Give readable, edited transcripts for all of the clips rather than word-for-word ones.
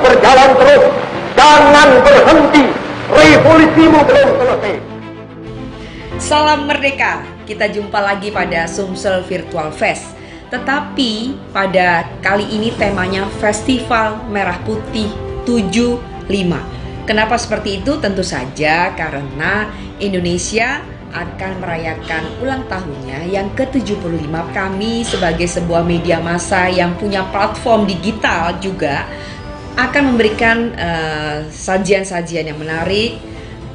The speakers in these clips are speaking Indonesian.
berjalan terus. Jangan berhenti. Revolusimu belum selesai. Salam Merdeka. Kita jumpa lagi pada Sumsel Virtual Fest. Tetapi pada kali ini temanya Festival Merah Putih 75. Kenapa seperti itu? Tentu saja karena Indonesia akan merayakan ulang tahunnya yang ke-75. Kami sebagai sebuah media massa yang punya platform digital juga akan memberikan sajian-sajian yang menarik,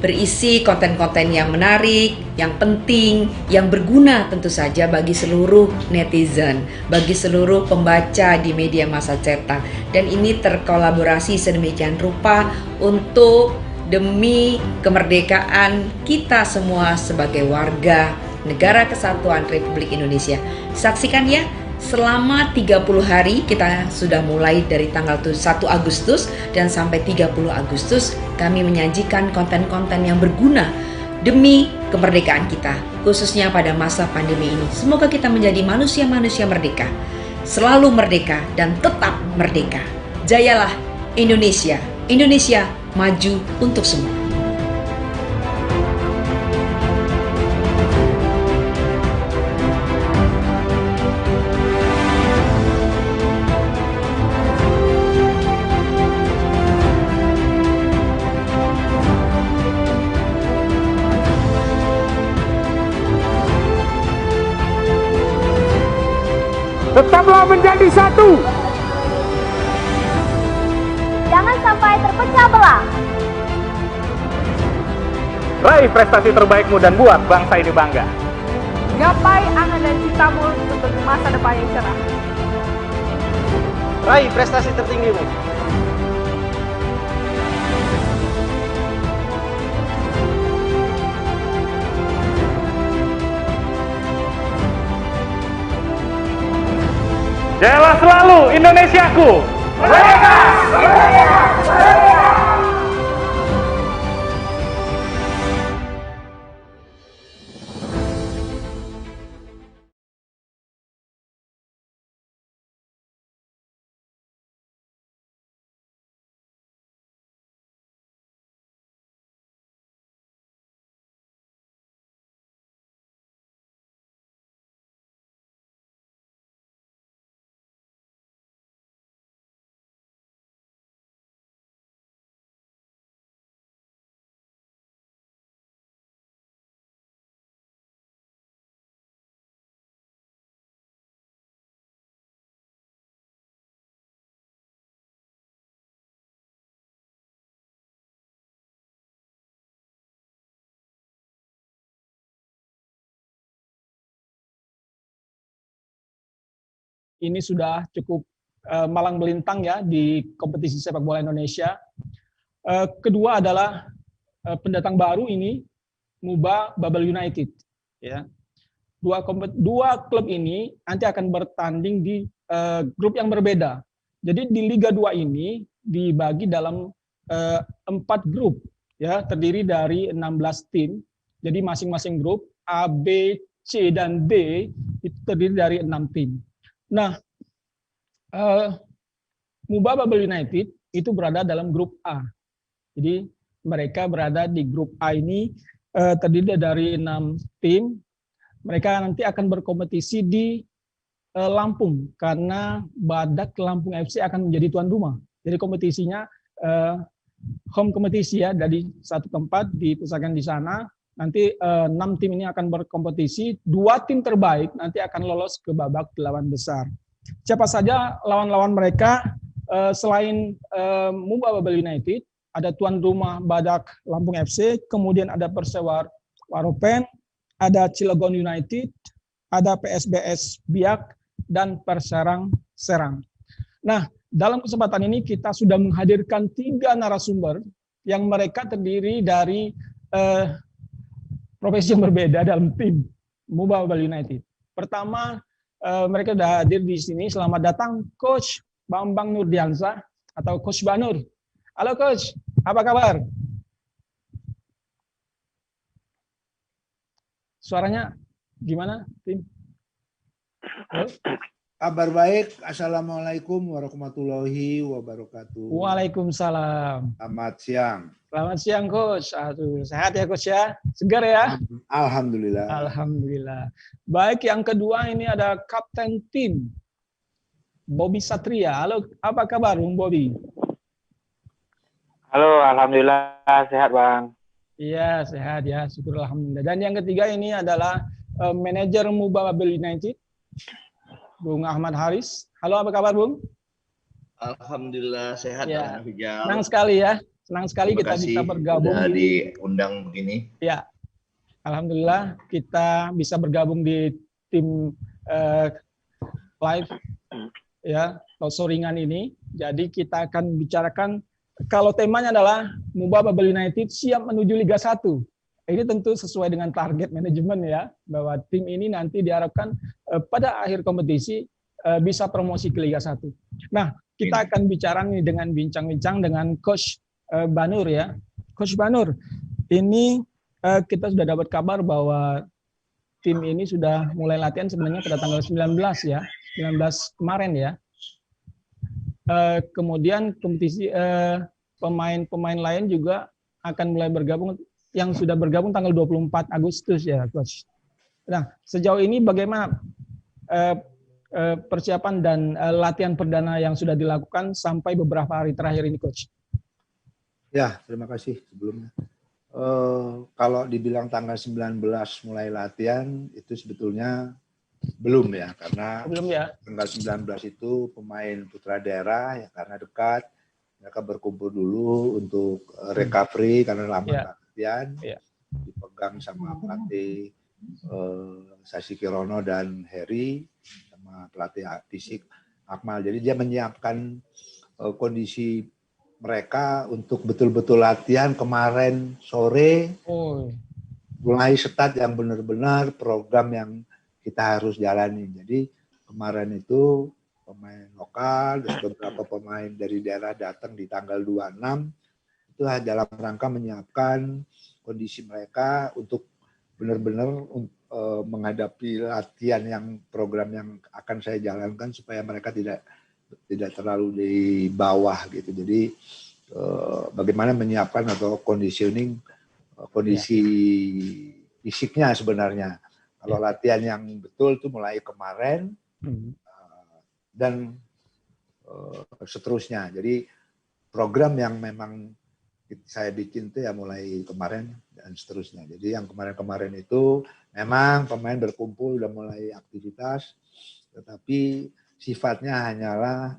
berisi konten-konten yang menarik, yang penting, yang berguna tentu saja bagi seluruh netizen, bagi seluruh pembaca di media massa cetak. Dan ini terkolaborasi sedemikian rupa untuk demi kemerdekaan kita semua sebagai warga Negara Kesatuan Republik Indonesia. Saksikan ya, selama 30 hari kita sudah mulai dari tanggal 1 Agustus dan sampai 30 Agustus kami menyajikan konten-konten yang berguna demi kemerdekaan kita, khususnya pada masa pandemi ini. Semoga kita menjadi manusia-manusia merdeka, selalu merdeka dan tetap merdeka. Jayalah Indonesia, Indonesia maju untuk semua. Tetaplah menjadi satu. Jangan sampai terpecah belah. Raih prestasi terbaikmu dan buat bangsa ini bangga. Gapai angan dan citamu untuk masa depan yang cerah. Raih prestasi tertinggimu. Jayalah selalu Indonesiaku. Merdeka! Merdeka! Merdeka! Ini sudah cukup malang melintang ya di kompetisi sepak bola Indonesia. Kedua adalah pendatang baru ini, MUBA Babel United. Ya. Dua klub ini nanti akan bertanding di grup yang berbeda. Jadi di Liga 2 ini dibagi dalam 4 grup, ya, terdiri dari 16 tim. Jadi masing-masing grup A, B, C, dan D itu terdiri dari 6 tim. Nah, MUBA Babel United itu berada dalam grup A. Jadi mereka berada di grup A ini terdiri dari 6 tim. Mereka nanti akan berkompetisi di Lampung karena Badak Lampung FC akan menjadi tuan rumah. Jadi kompetisinya home kompetisi ya, dari satu tempat dipusatkan di sana. Nanti 6 tim ini akan berkompetisi, 2 tim terbaik nanti akan lolos ke babak 8 besar. Siapa saja lawan-lawan mereka selain MUBA Babel United, ada tuan rumah Badak Lampung FC, kemudian ada Persewar Waropen, ada Cilegon United, ada PSBS Biak, dan Perserang Serang. Nah, dalam kesempatan ini kita sudah menghadirkan 3 narasumber yang mereka terdiri dari profesi yang berbeda dalam tim MUBA Babel United. Pertama, mereka sudah hadir di sini. Selamat datang Coach Bambang Nurdiansyah atau Coach Banur. Halo Coach, apa kabar? Suaranya gimana, tim? Halo? Kabar baik. Assalamualaikum warahmatullahi wabarakatuh. Waalaikumsalam. Selamat siang. Selamat siang, Coach. Aduh, sehat ya, Coach ya? Segar ya? Alhamdulillah. Alhamdulillah. Baik, yang kedua ini ada Kapten Tim, Bobby Satria. Halo, apa kabar, Bung Bobby? Halo, alhamdulillah sehat Bang. Iya, sehat ya. Syukur alhamdulillah. Dan yang ketiga ini adalah manajer Muba Babel United, Bung Ahmad Haris. Halo, apa kabar, Bung? Alhamdulillah sehat Ya. Bang Rijal. Senang sekali ya. Senang sekali Terima kita kasih bisa bergabung sudah di diundang begini. ya. Alhamdulillah kita bisa bergabung di tim live ya, talkshow ringan ini. Jadi kita akan bicarakan kalau temanya adalah Muba Babel United siap menuju Liga 1. Ini tentu sesuai dengan target manajemen ya, bahwa tim ini nanti diharapkan pada akhir kompetisi bisa promosi ke Liga 1. Nah, kita akan bicara nih dengan bincang-bincang dengan Coach Banur ya. Coach Banur, ini kita sudah dapat kabar bahwa tim ini sudah mulai latihan sebenarnya pada tanggal 19 ya, 19 kemarin ya. Kemudian kompetisi pemain-pemain lain juga akan mulai bergabung, yang sudah bergabung tanggal 24 Agustus ya, Coach. Nah, sejauh ini bagaimana persiapan dan latihan perdana yang sudah dilakukan sampai beberapa hari terakhir ini, Coach? Ya, terima kasih sebelumnya. Kalau dibilang tanggal 19 mulai latihan, itu sebetulnya belum ya, karena Belum ya? tanggal 19 itu pemain putra daerah ya, karena dekat, mereka berkumpul dulu untuk recovery karena lama nggak latihan, dipegang sama pelatih Sasi Kirono dan Heri, sama pelatih fisik Akmal. Jadi dia menyiapkan kondisi mereka untuk betul-betul latihan kemarin sore, mulai start yang benar-benar program yang kita harus jalani. Jadi kemarin itu pemain lokal dan beberapa pemain dari daerah datang di tanggal 26 itu dalam rangka menyiapkan kondisi mereka untuk benar-benar menghadapi latihan yang program yang akan saya jalankan supaya mereka tidak terlalu di bawah gitu. Jadi bagaimana menyiapkan atau conditioning kondisi fisiknya sebenarnya. Kalau latihan yang betul itu mulai kemarin dan seterusnya. Jadi program yang memang saya bikin itu ya mulai kemarin dan seterusnya. Jadi yang kemarin-kemarin itu memang pemain berkumpul udah mulai aktivitas, tetapi sifatnya hanyalah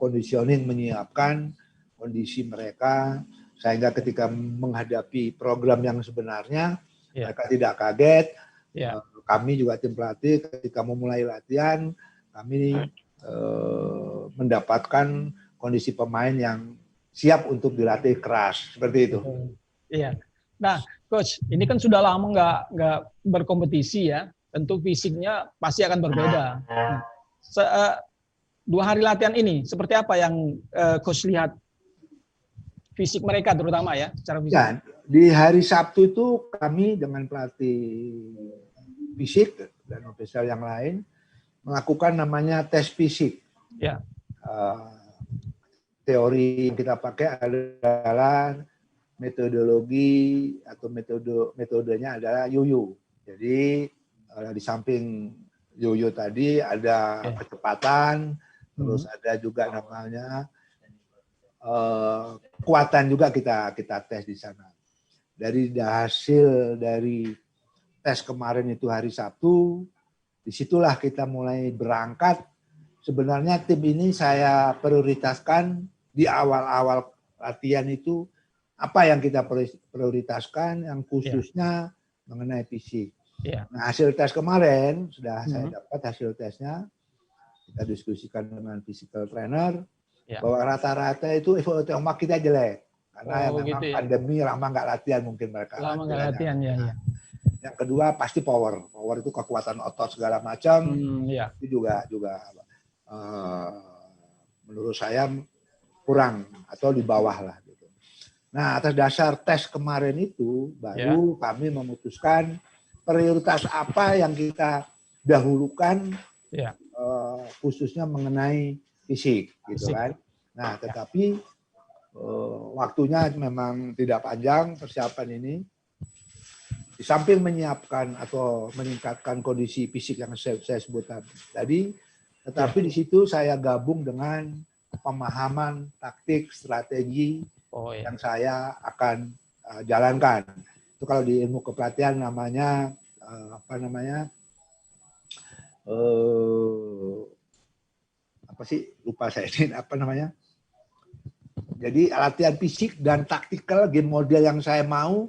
conditioning, menyiapkan kondisi mereka sehingga ketika menghadapi program yang sebenarnya mereka tidak kaget. Kami juga tim pelatih ketika memulai latihan kami mendapatkan kondisi pemain yang siap untuk dilatih keras seperti itu. Iya. Nah, Coach, ini kan sudah lama nggak berkompetisi ya. Tentu fisiknya pasti akan berbeda. Nah, 2 hari latihan ini seperti apa yang Coach lihat fisik mereka terutama ya secara fisik? Ya, di hari Sabtu itu kami dengan pelatih fisik dan ofisial yang lain melakukan namanya tes fisik. Ya. Teori yang kita pakai adalah metodologi atau metodenya adalah yoyo. Jadi di samping yoyo tadi ada kecepatan, terus ada juga namanya kekuatan juga kita tes di sana. Dari hasil dari tes kemarin itu hari Sabtu, disitulah kita mulai berangkat. Sebenarnya tim ini saya prioritaskan di awal-awal latihan itu apa yang kita prioritaskan, yang khususnya mengenai fisik. Nah, hasil tes kemarin sudah saya dapat hasil tesnya. Kita diskusikan dengan physical trainer bahwa rata-rata itu evolusi kita jelek karena memang pandemi lama nggak latihan mungkin mereka. Lama nggak latihan ya. Yang kedua pasti power itu kekuatan otot segala macam. Itu juga menurut saya kurang atau di bawah lah gitu. Nah, atas dasar tes kemarin itu baru kami memutuskan prioritas apa yang kita dahulukan khususnya mengenai fisik, gitu kan. Nah, tetapi waktunya memang tidak panjang persiapan ini. Di samping menyiapkan atau meningkatkan kondisi fisik yang saya sebutkan tadi, tetapi di situ saya gabung dengan pemahaman taktik, strategi yang saya akan jalankan. Itu kalau di ilmu kepelatihan namanya apa sih, lupa saya ini apa namanya. Jadi latihan fisik dan taktikal game model yang saya mau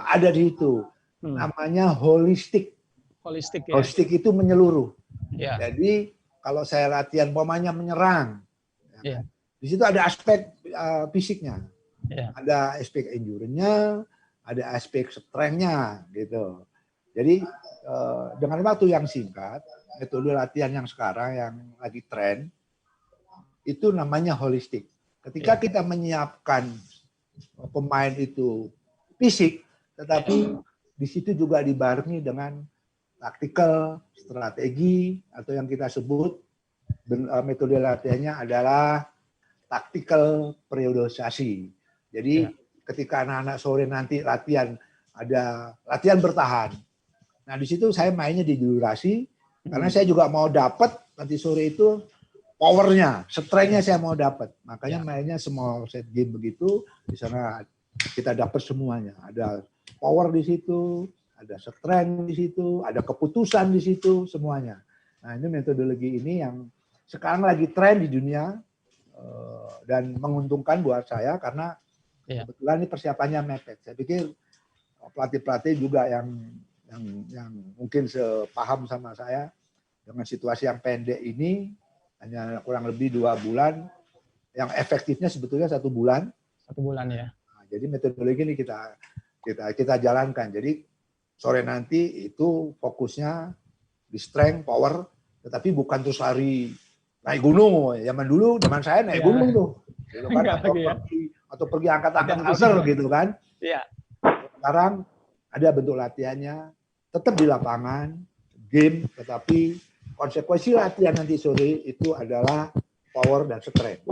ada di situ. Namanya holistik. Holistik ya. Holistik itu menyeluruh. Ya. Jadi kalau saya latihan pemainnya menyerang, ya. Di situ ada aspek fisiknya, ada aspek endurance-nya, ada aspek strength-nya gitu. Jadi dengan waktu yang singkat, metode latihan yang sekarang yang lagi tren itu namanya holistik. Ketika kita menyiapkan pemain itu fisik, tetapi di situ juga dibarengi dengan taktikal, strategi, atau yang kita sebut metode latihannya adalah taktikal periodisasi. Jadi ketika anak-anak sore nanti latihan, ada latihan bertahan. Nah di situ saya mainnya di durasi, karena saya juga mau dapat nanti sore itu powernya, strength-nya saya mau dapat. Makanya mainnya small set game begitu, di sana kita dapat semuanya. Ada power di situ, ada strength di situ, ada keputusan di situ, semuanya. Nah ini metodologi ini yang sekarang lagi tren di dunia dan menguntungkan buat saya karena kebetulan ini persiapannya mepet. Saya pikir pelatih-pelatih juga yang mungkin sepaham sama saya dengan situasi yang pendek ini, hanya kurang lebih 2 bulan, yang efektifnya sebetulnya 1 bulan. 1 bulan ya. Nah, jadi metodologi ini kita jalankan. Jadi sore nanti itu fokusnya di strength, power, tetapi bukan terus lari naik gunung. Zaman saya naik gunung tuh. Gitu kan, atau pergi angkat-angkat halter gitu kan. Iya. Sekarang ada bentuk latihannya, tetap di lapangan, game, tetapi konsekuensi latihan nanti sore itu adalah power dan strength.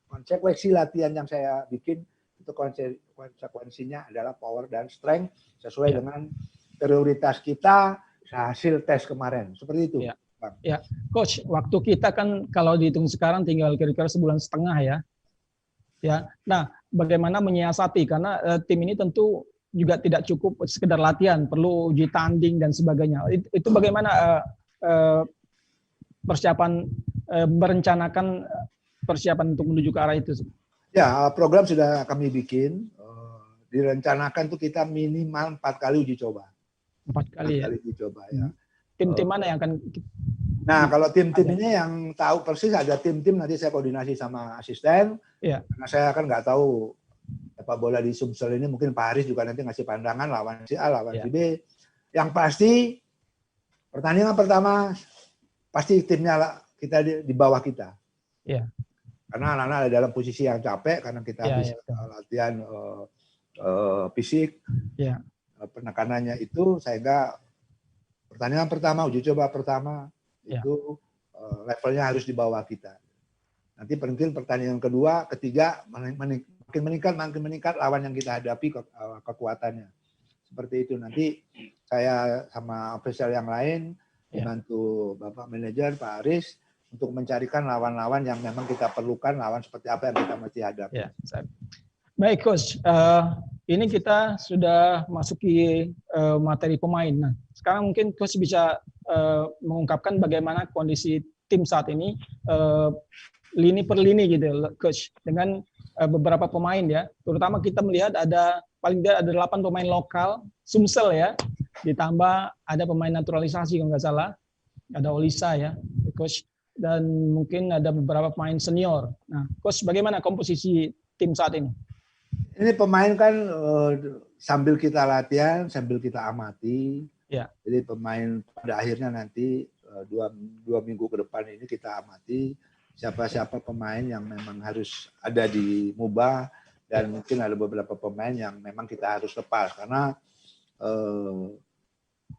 Konsekuensi latihan yang saya bikin itu konsekuensinya adalah power dan strength sesuai dengan prioritas kita hasil tes kemarin. Seperti itu. Bang. Ya, Coach, waktu kita kan kalau dihitung sekarang tinggal kira-kira 1,5 bulan ya. Ya. Nah, bagaimana menyiasati karena tim ini tentu juga tidak cukup sekedar latihan, perlu uji tanding dan sebagainya. Itu bagaimana persiapan merencanakan persiapan untuk menuju ke arah itu? Ya, program sudah kami bikin. Direncanakan tuh kita minimal 4 kali uji coba. 4 kali ya. Uji coba ya. Tim-tim mana yang akan? Nah, kalau tim-tim ini yang tahu persis ada tim-tim nanti saya koordinasi sama asisten. Iya. Karena saya kan nggak tahu sepak bola di Sumsel ini, mungkin Pak Haris juga nanti ngasih pandangan lawan si A, lawan si B. Yang pasti pertandingan pertama pasti timnya kita di bawah kita. Iya. Karena anak-anak ada dalam posisi yang capek karena kita habis latihan fisik. Iya. Penekanannya itu sehingga pertandingan pertama, uji coba pertama itu levelnya harus di bawah kita. Nanti mungkin pertandingan kedua, ketiga makin meningkat lawan yang kita hadapi kekuatannya. Seperti itu. Nanti saya sama official yang lain membantu Bapak Manajer Pak Aris untuk mencarikan lawan-lawan yang memang kita perlukan, lawan seperti apa yang kita mesti hadapi. Ya, baik Coach, ini kita sudah masuki materi pemain. Nah, sekarang mungkin Coach bisa mengungkapkan bagaimana kondisi tim saat ini lini per lini gitu, Coach, dengan beberapa pemain ya. Terutama kita melihat ada paling tidak ada 8 pemain lokal Sumsel ya, ditambah ada pemain naturalisasi kalau nggak salah, ada Olisa ya, Coach, dan mungkin ada beberapa pemain senior. Nah, Coach, bagaimana komposisi tim saat ini? Ini pemain kan sambil kita latihan, sambil kita amati. Ya. Jadi pemain pada akhirnya nanti 2 minggu ke depan ini kita amati siapa-siapa pemain yang memang harus ada di MUBA dan mungkin ada beberapa pemain yang memang kita harus lepas karena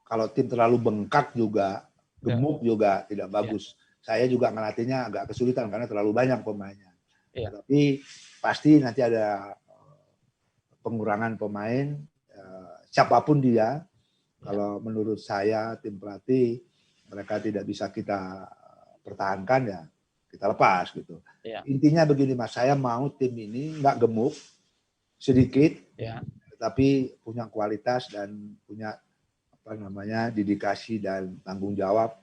kalau tim terlalu bengkak juga gemuk juga tidak bagus. Saya juga ngelatihnya agak kesulitan karena terlalu banyak pemainnya. Tapi pasti nanti ada pengurangan pemain, siapapun dia. Kalau menurut saya tim pelatih mereka tidak bisa kita pertahankan, ya kita lepas gitu. Intinya begini Mas, saya mau tim ini nggak gemuk, sedikit, tapi punya kualitas dan punya dedikasi dan tanggung jawab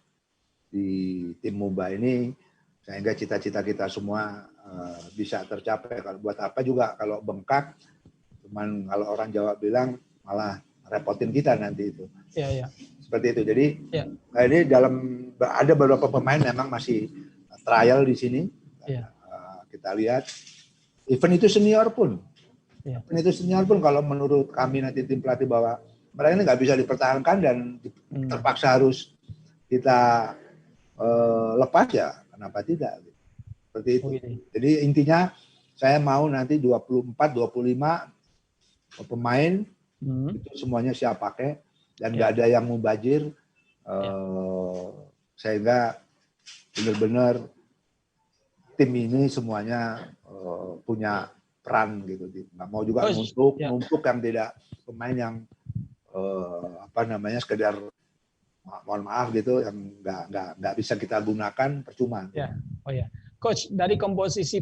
di tim Muba ini, sehingga cita-cita kita semua bisa tercapai. Kalau buat apa juga kalau bengkak, cuman kalau orang Jawa bilang malah repotin kita nanti itu. Seperti itu. Jadi ini ada beberapa pemain memang masih trial di sini. Kita lihat, event itu senior pun. Event itu senior pun kalau menurut kami nanti tim pelatih bahwa mereka ini nggak bisa dipertahankan dan terpaksa harus kita lepas, ya kenapa tidak? Seperti itu. Jadi intinya saya mau nanti 24, 25 pemain itu semuanya siap pakai dan nggak ada yang mubazir, sehingga benar-benar tim ini semuanya punya peran gitu. Nggak mau juga numpuk yang tidak pemain yang sekedar mohon maaf gitu yang nggak bisa kita gunakan, percuma. Coach, dari komposisi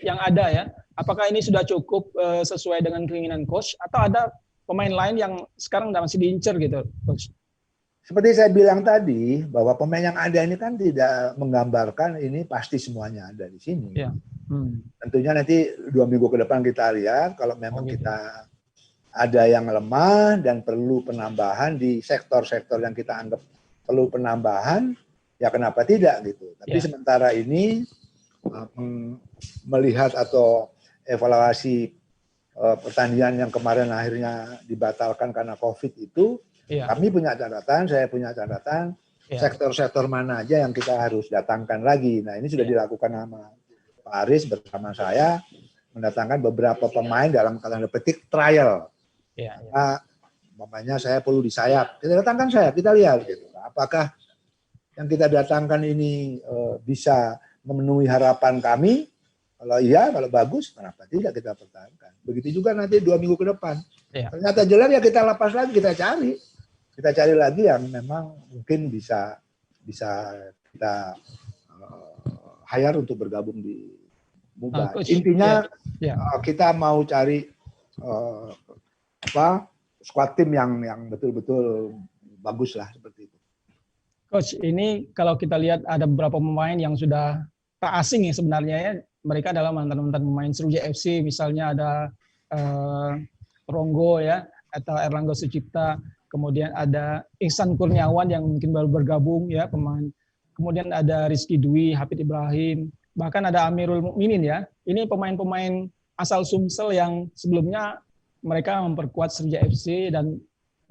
yang ada ya, apakah ini sudah cukup sesuai dengan keinginan coach atau ada pemain lain yang sekarang masih diincar gitu, coach? Seperti saya bilang tadi bahwa pemain yang ada ini kan tidak menggambarkan ini pasti semuanya ada di sini. Tentunya nanti 2 minggu ke depan kita lihat kalau memang kita ada yang lemah dan perlu penambahan di sektor-sektor yang kita anggap perlu penambahan, ya kenapa tidak gitu. Tapi sementara ini melihat atau evaluasi pertandingan yang kemarin akhirnya dibatalkan karena COVID itu, kami punya catatan, saya punya catatan, sektor-sektor mana aja yang kita harus datangkan lagi. Nah ini sudah dilakukan sama Pak Aris bersama saya, mendatangkan beberapa pemain dalam kata petik trial. Makanya saya perlu di sayap, kita datangkan sayap, kita lihat gitu. Apakah yang kita datangkan ini bisa memenuhi harapan kami? Kalau iya, kalau bagus, kenapa tidak kita pertahankan? Begitu juga nanti 2 minggu ke depan. Ternyata jelek ya kita lepas lagi, kita cari lagi yang memang mungkin bisa kita hire untuk bergabung di Muba. Intinya kita mau cari squad tim yang betul-betul bagus lah seperti itu. Coach, ini kalau kita lihat ada beberapa pemain yang sudah tak asing ya sebenarnya ya. Mereka adalah mantan-mantan pemain Sriwijaya FC, misalnya ada Ronggo ya, atau Erlangga Sucipta, kemudian ada Ihsan Kurniawan yang mungkin baru bergabung ya pemain. Kemudian ada Rizky Dwi, Hafid Ibrahim, bahkan ada Amirul Mukminin ya. Ini pemain-pemain asal Sumsel yang sebelumnya mereka memperkuat Sriwijaya FC dan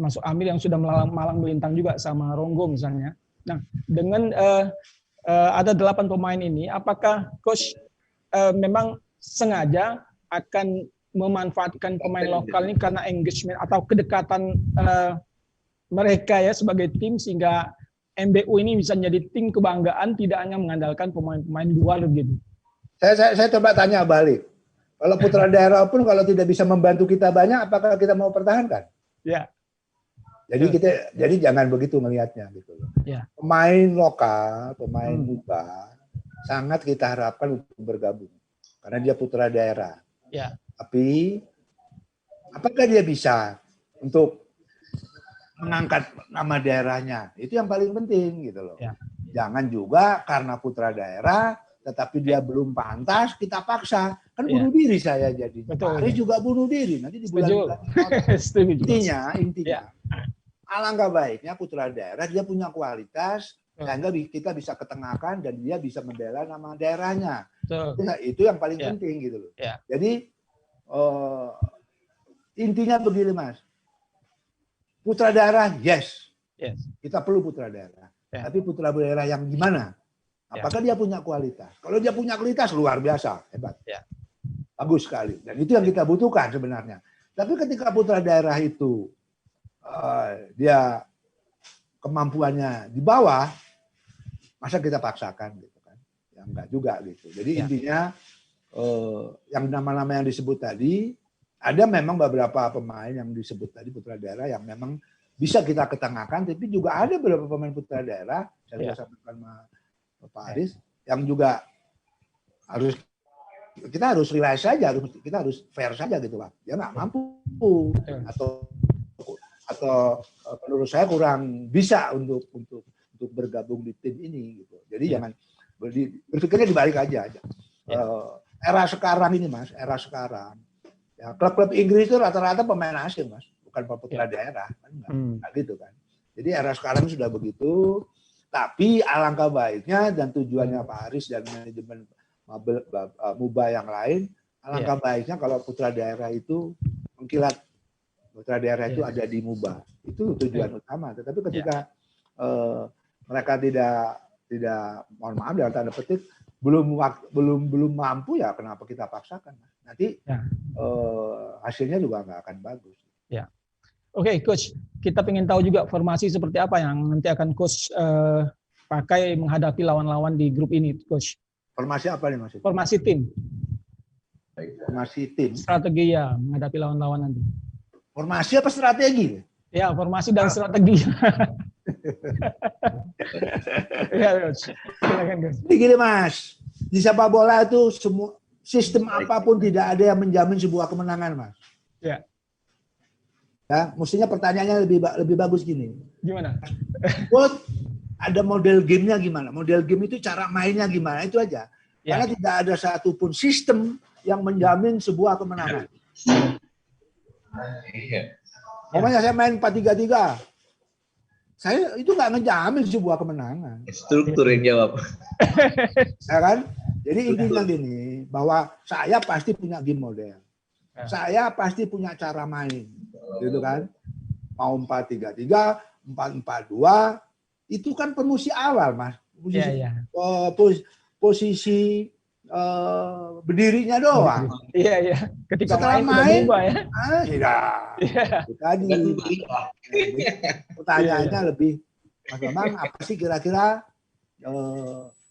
masuk Amir yang sudah malang melintang juga sama Ronggo misalnya. Nah, dengan ada 8 pemain ini, apakah coach memang sengaja akan memanfaatkan pemain lokal ini karena engagement atau kedekatan mereka ya sebagai tim sehingga MBU ini bisa menjadi tim kebanggaan tidak hanya mengandalkan pemain-pemain luar gitu? Saya coba tanya balik. Kalau putra daerah pun kalau tidak bisa membantu kita banyak, apakah kita mau pertahankan? Jadi jangan begitu melihatnya gitu loh. Pemain lokal, pemain Muba sangat kita harapkan untuk bergabung karena dia putra daerah. Tapi apakah dia bisa untuk mengangkat nama daerahnya? Itu yang paling penting gitu loh. Jangan juga karena putra daerah tetapi dia belum pantas kita paksa. Kan bunuh diri saya jadi. Aris juga bunuh diri nanti di bulan. Intinya alangkah baiknya putra daerah dia punya kualitas sehingga kita bisa ketengahkan dan dia bisa membela nama daerahnya. Itu yang paling penting gitu loh. Jadi intinya begini Mas, putra daerah yes, kita perlu putra daerah. Tapi putra daerah yang gimana? Apakah dia punya kualitas? Kalau dia punya kualitas luar biasa, hebat, bagus sekali. Dan itu yang kita butuhkan sebenarnya. Tapi ketika putra daerah itu dia kemampuannya di bawah, masa kita paksakan gitu kan? Ya enggak juga gitu. Jadi intinya yang nama-nama yang disebut tadi, ada memang beberapa pemain yang disebut tadi putra daerah yang memang bisa kita ketengahkan, tapi juga ada beberapa pemain putra daerah, saya juga sampaikan sama Pak Aris, yang juga kita harus realize saja, kita harus fair saja gitu Pak. Dia nggak mampu atau menurut saya kurang bisa untuk bergabung di tim ini gitu. Jadi jangan berpikirnya dibalik aja. Era sekarang ini Mas, era sekarang ya, klub-klub Inggris itu rata-rata pemain asing Mas, bukan putra daerah kan enggak gitu kan. Jadi era sekarang sudah begitu, tapi alangkah baiknya dan tujuannya Pak Aris dan manajemen MUBA yang lain, alangkah baiknya kalau putra daerah itu mengkilat, putra daerah itu ada di MUBA, itu tujuan utama. Tetapi ketika mereka tidak mohon maaf dalam tanda petik belum mampu, ya kenapa kita paksakan? Nanti hasilnya juga nggak akan bagus. Ya, oke, Coach. Kita ingin tahu juga formasi seperti apa yang nanti akan Coach pakai menghadapi lawan-lawan di grup ini, Coach. Formasi apa nih Mas? Formasi tim. Formasi tim. Strategi ya menghadapi lawan-lawan nanti. Formasi apa strategi? Ya, formasi dan strategi. Ya, silakan Coach. Jadi gini Mas, di sepak bola itu semua sistem apapun tidak ada yang menjamin sebuah kemenangan Mas. Ya. Ya, mestinya pertanyaannya lebih bagus gini. Gimana? Coach, ada model gamenya gimana? Model game itu cara mainnya gimana? Itu aja. Ya. Karena tidak ada satupun sistem yang menjamin sebuah kemenangan. Pokoknya saya main 4-3-3. Saya itu nggak ngejamin sebuah kemenangan. Struktur yang jawab. Ya kan? Jadi intinya gini, bahwa saya pasti punya game model. Saya pasti punya cara main. Gitu kan? Mau 4-3-3, 4-4-2, itu kan promosi awal, Mas. Posisi berdirinya doang. Iya, iya. Ketika setelah main, tidak. Tadi pertanyaannya lebih, Mas Bambang, apa sih kira-kira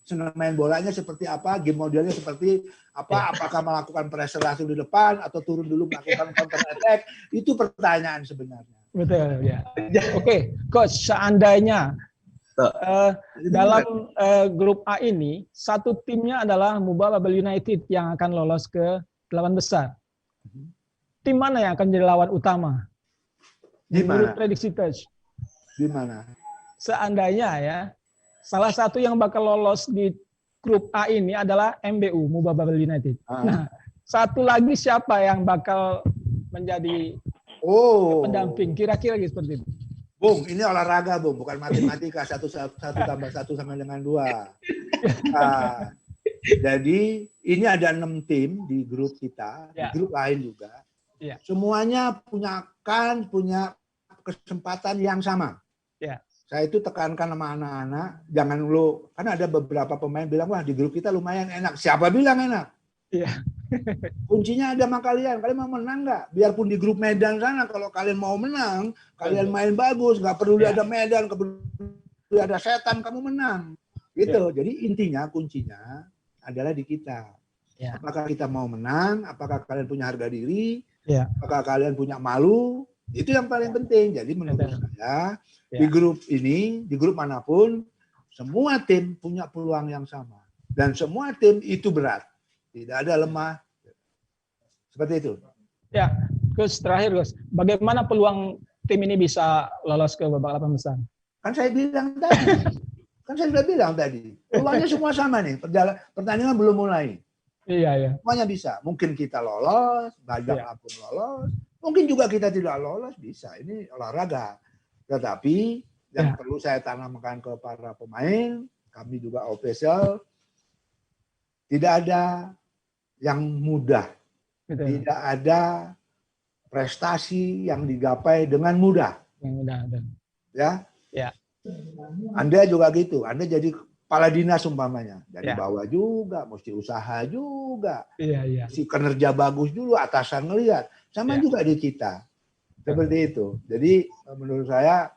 senang main bolanya seperti apa, game modelnya seperti apa, apakah melakukan pressure langsung di depan atau turun dulu melakukan counter attack, itu pertanyaan sebenarnya. Betul ya. Oke, Coach, seandainya dalam grup A ini satu timnya adalah MUBA Babel United yang akan lolos ke 8 besar. Tim mana yang akan jadi lawan utama? Di mana? Prediksi Coach. Di mana? Seandainya ya, salah satu yang bakal lolos di grup A ini adalah MBU, MUBA Babel United. Nah, satu lagi siapa yang bakal menjadi pendamping? Kira-kira seperti itu. Bung, ini olahraga, Bung, bukan matematika. 1 tambah 1 sama dengan 2. Jadi ini ada 6 tim di grup kita, di grup lain juga. Semuanya punya kesempatan yang sama. Saya itu tekankan sama anak-anak, jangan lu, kan ada beberapa pemain bilang, wah di grup kita lumayan enak. Siapa bilang enak? Kuncinya ada sama kalian mau menang nggak? Biarpun di grup Medan sana, kalau kalian mau menang, kalian main bagus, nggak perlu ada Medan, nggak perlu ada setan, kamu menang. Gitu. Jadi intinya, kuncinya adalah di kita. Apakah kita mau menang? Apakah kalian punya harga diri? Apakah kalian punya malu? Itu yang paling penting. Jadi menurut saya, di grup ini, di grup manapun, semua tim punya peluang yang sama. Dan semua tim itu berat. Tidak ada lemah. Seperti itu. Ya, Gus, terakhir Gus, bagaimana peluang tim ini bisa lolos ke babak 8 besar? Kan saya bilang tadi. Peluangnya semua sama nih. Pertandingan belum mulai. Iya. Semuanya bisa. Mungkin kita lolos, banyak pun lolos. Mungkin juga kita tidak lolos, bisa. Ini olahraga. Tetapi yang perlu saya tanamkan ke para pemain, kami juga official, tidak ada yang mudah. Tidak ada prestasi yang digapai dengan mudah. Yang mudah. Ya. Anda juga gitu. Anda jadi kepala dinas umpamanya. Dari bawah juga, mesti usaha juga. Mesti kinerja bagus dulu, atasan ngelihat. Sama juga di kita. Seperti itu. Jadi menurut saya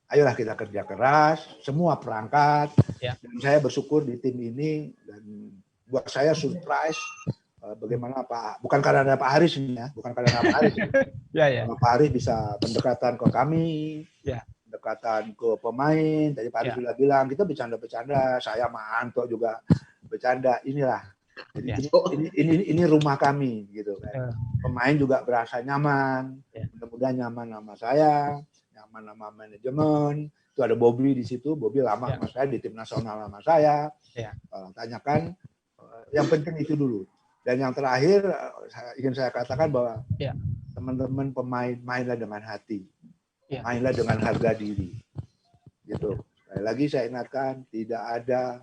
ayolah kita kerja keras, semua perangkat. Ya. Dan saya bersyukur di tim ini, dan buat saya surprise bagaimana bukan karena ada Pak Haris ini ya, bukan karena Pak Haris. Ya. Pak Haris bisa pendekatan ke kami, Ya. pendekatan ke pemain. Tadi Pak Haris sudah bilang kita bercanda-bercanda, saya sama Anto juga bercanda. Inilah. Jadi ini rumah kami gitu kan. Pemain juga berasa nyaman, mudah-mudahan nyaman sama saya, nyaman sama manajemen. Itu ada Bobby di situ, Bobby lama sama saya di tim nasional sama saya. Tanyakan, yang penting itu dulu. Dan yang terakhir ingin saya katakan bahwa teman-teman pemain mainlah dengan hati, mainlah dengan harga diri, gitu. Sekali lagi saya ingatkan, tidak ada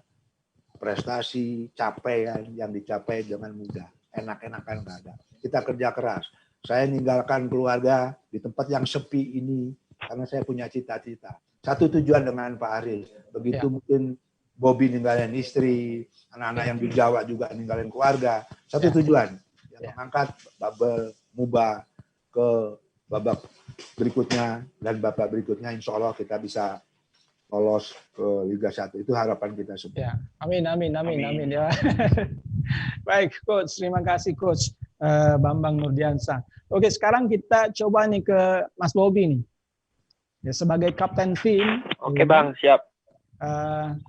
prestasi capaian yang dicapai dengan mudah, enak-enakan nggak ada. Kita kerja keras. Saya meninggalkan keluarga di tempat yang sepi ini karena saya punya cita-cita. Satu tujuan dengan Pak Haris. Begitu mungkin Bobby ninggalin istri, anak-anak yang di Jawa juga ninggalin keluarga. Satu tujuan, yang mengangkat Babel Muba ke babak berikutnya, dan babak berikutnya insya Allah kita bisa lolos ke Liga 1. Itu harapan kita semua. Ya, amin ya. Baik, Coach. Terima kasih, Coach Bambang Nurdiansah. Oke, sekarang kita coba nih ke Mas Bobby nih. Ya, sebagai kapten tim. Oke, Bang, siap.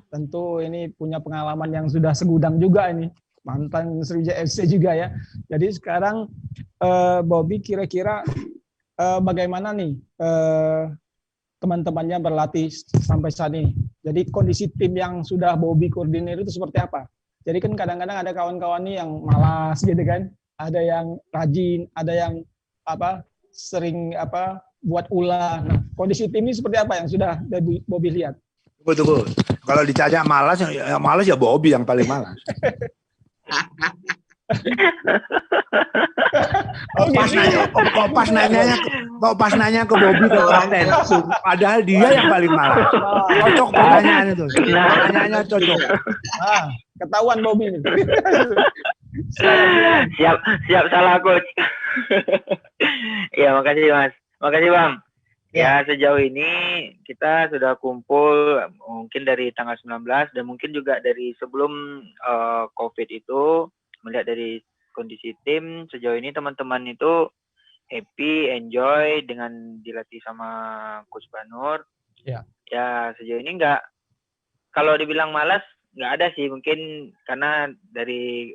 Tentu ini punya pengalaman yang sudah segudang juga ini, mantan Sriwijaya FC juga ya. Jadi sekarang Bobby kira-kira bagaimana nih teman-temannya berlatih sampai saat ini. Jadi kondisi tim yang sudah Bobby koordinir itu seperti apa? Jadi kan kadang-kadang ada kawan-kawan nih yang malas gitu kan, ada yang rajin, ada yang sering buat ulah. Nah, kondisi tim ini seperti apa yang sudah Bobby lihat? Betul. Kalau dicajak malas, yang malas ya Bobby yang paling malas. Pas nanya ke Bobby ke kapten, padahal dia yang paling malas. Cocok pertanyaan itu. Pertanyaannya cocok. Ketahuan Bobby ini. Siap salah, Coach. Ya, makasih Mas. Makasih Bang. Ya, sejauh ini kita sudah kumpul mungkin dari tanggal 19 dan mungkin juga dari sebelum COVID itu, melihat dari kondisi tim sejauh ini teman-teman itu happy, enjoy dengan dilatih sama Coach Banur. Ya, sejauh ini kalau dibilang malas nggak ada sih, mungkin karena dari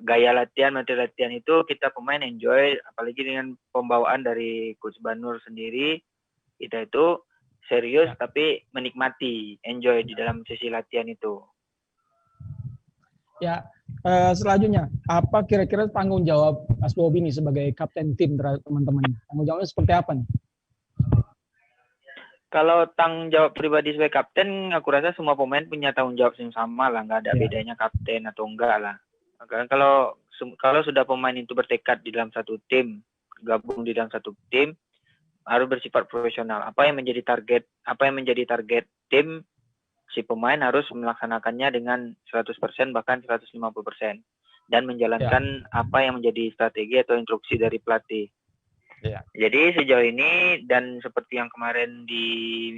gaya latihan, materi latihan itu kita pemain enjoy, apalagi dengan pembawaan dari Coach Banur sendiri, kita itu serius tapi menikmati, enjoy di dalam sesi latihan itu. Ya, selanjutnya apa kira-kira tanggung jawab Mas Bobby nih sebagai kapten tim terhadap teman-teman? Tanggung jawabnya seperti apa nih? Kalau tanggung jawab pribadi sebagai kapten, aku rasa semua pemain punya tanggung jawab yang sama lah, nggak ada bedanya kapten atau enggak lah. Kalau sudah pemain itu bertekad di dalam satu tim, gabung di dalam satu tim, harus bersifat profesional. Apa yang menjadi target tim, si pemain harus melaksanakannya dengan 100% bahkan 150% dan menjalankan apa yang menjadi strategi atau instruksi dari pelatih. Jadi sejauh ini dan seperti yang kemarin di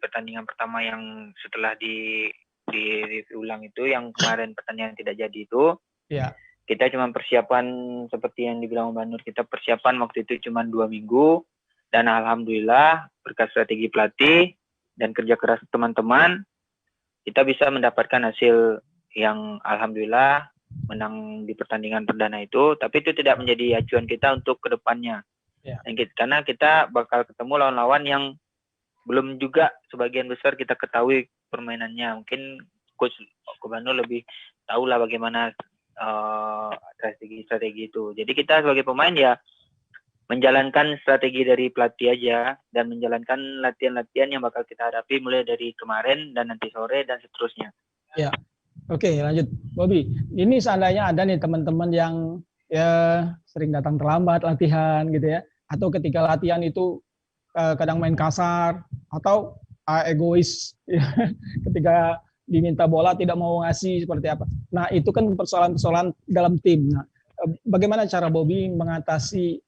pertandingan pertama yang setelah di review ulang itu, yang kemarin pertandingan tidak jadi itu, kita cuma persiapan seperti yang dibilang Mbak Nur, kita persiapan waktu itu cuma 2 minggu dan alhamdulillah berkat strategi pelatih dan kerja keras teman-teman kita bisa mendapatkan hasil yang alhamdulillah menang di pertandingan perdana itu. Tapi itu tidak menjadi acuan kita untuk kedepannya, karena kita bakal ketemu lawan-lawan yang belum juga sebagian besar kita ketahui permainannya. Mungkin Coach Banur lebih tahu lah bagaimana strategi itu. Jadi kita sebagai pemain ya menjalankan strategi dari pelatih aja dan menjalankan latihan-latihan yang bakal kita hadapi mulai dari kemarin dan nanti sore dan seterusnya. Ya, oke, lanjut Bobby. Ini seandainya ada nih teman-teman yang sering datang terlambat latihan gitu ya, atau ketika latihan itu kadang main kasar atau egois ketika diminta bola tidak mau ngasih, seperti apa. Nah, itu kan persoalan-persoalan dalam tim. Nah, bagaimana cara Bobby mengatasi